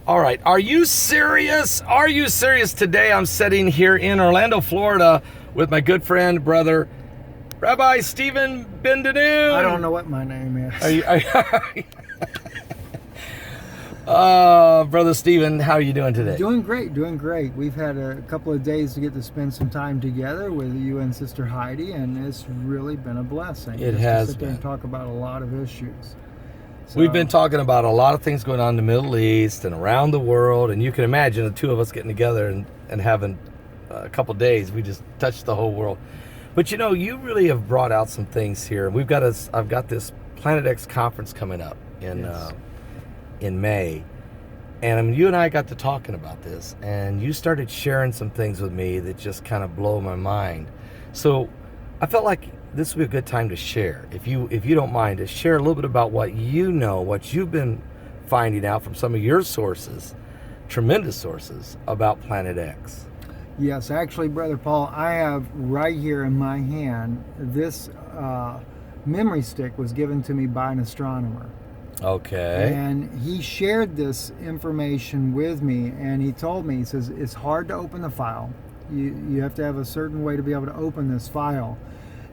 All right. Are you serious? Are you serious? Today I'm sitting here in Orlando, Florida with my good friend, brother, Rabbi Stephen Bendanoon. I don't know what my name is. Brother Stephen, how are you doing today? Doing great. We've had a couple of days to get to spend some time together with you and Sister Heidi, and it's really been a blessing. It just has to sit there been. and talk about a lot of issues. So, We've been talking about a lot of things going on in the Middle East and around the world, and you can imagine the two of us getting together and having a couple days. We just touched the whole world. But you know, you really have brought out some things here. I've got this Planet X conference coming up in May, and I mean, you and I got to talking about this, and you started sharing some things with me that just kind of blow my mind. So I felt like this would be a good time to share, if you don't mind, to share a little bit about what you know, what you've been finding out from some of your sources, tremendous sources, about Planet X. Yes, actually, Brother Paul, I have right here in my hand, this memory stick was given to me by an astronomer. Okay. And he shared this information with me, and he told me, he says, it's hard to open the file. You have to have a certain way to be able to open this file.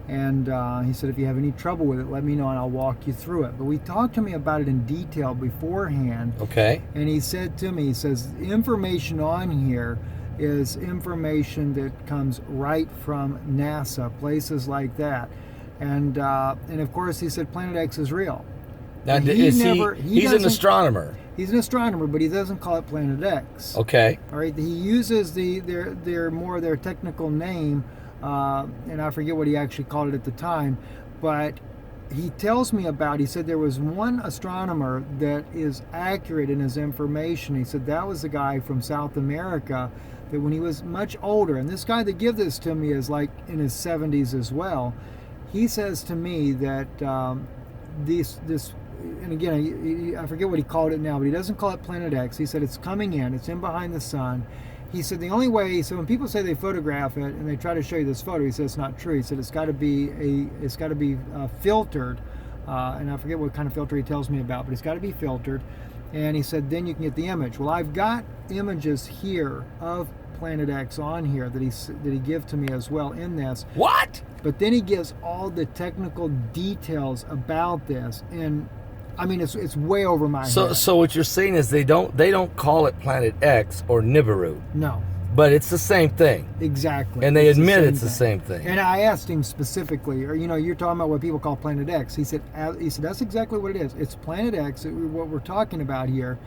And he said, if you have any trouble with it, let me know and I'll walk you through it. But we talked to me about it in detail beforehand. Okay. And he said to me, he says, information on here is information that comes right from NASA, places like that. And of course, he said, Planet X is real. Now, he's an astronomer. He's an astronomer, but he doesn't call it Planet X. Okay. All right. He uses their technical name, and I forget what he actually called it at the time, but he tells me about. He said there was one astronomer that is accurate in his information. He said that was the guy from South America that when he was much older, and this guy that gave this to me is like in his 70s as well. He says to me that this. And again, I forget what he called it now, but he doesn't call it Planet X. He said it's coming in. It's in behind the sun. He said the only way. So when people say they photograph it and they try to show you this photo, he said it's not true. He said it's got to be filtered, and I forget what kind of filter he tells me about, but it's got to be filtered. And he said then you can get the image. Well, I've got images here of Planet X on here that he give to me as well in this. What? But then he gives all the technical details about this, and I mean, it's way over my head. So what you're saying is they don't call it Planet X or Nibiru. No. But it's the same thing. Exactly. And they admit it's the same thing. And I asked him specifically, or you're talking about what people call Planet X. He said that's exactly what it is. It's Planet X, what we're talking about here.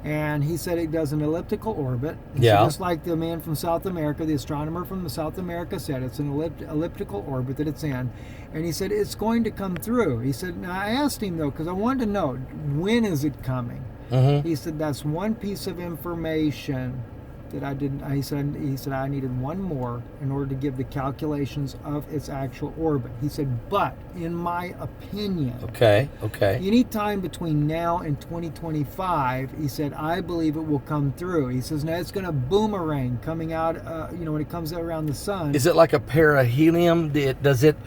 And he said it does an elliptical orbit. Yeah. So just like the man from South America, the astronomer from South America said, it's an elliptical orbit that it's in. And he said, it's going to come through. He said, now I asked him though, because I wanted to know, when is it coming? Mm-hmm. He said, that's one piece of information that I didn't, he said I needed one more in order to give the calculations of its actual orbit. He said, but in my opinion, okay, any time between now and 2025, he said, I believe it will come through. He says, now it's going to boomerang coming out, when it comes out around the sun. Is it like a perihelium? Does it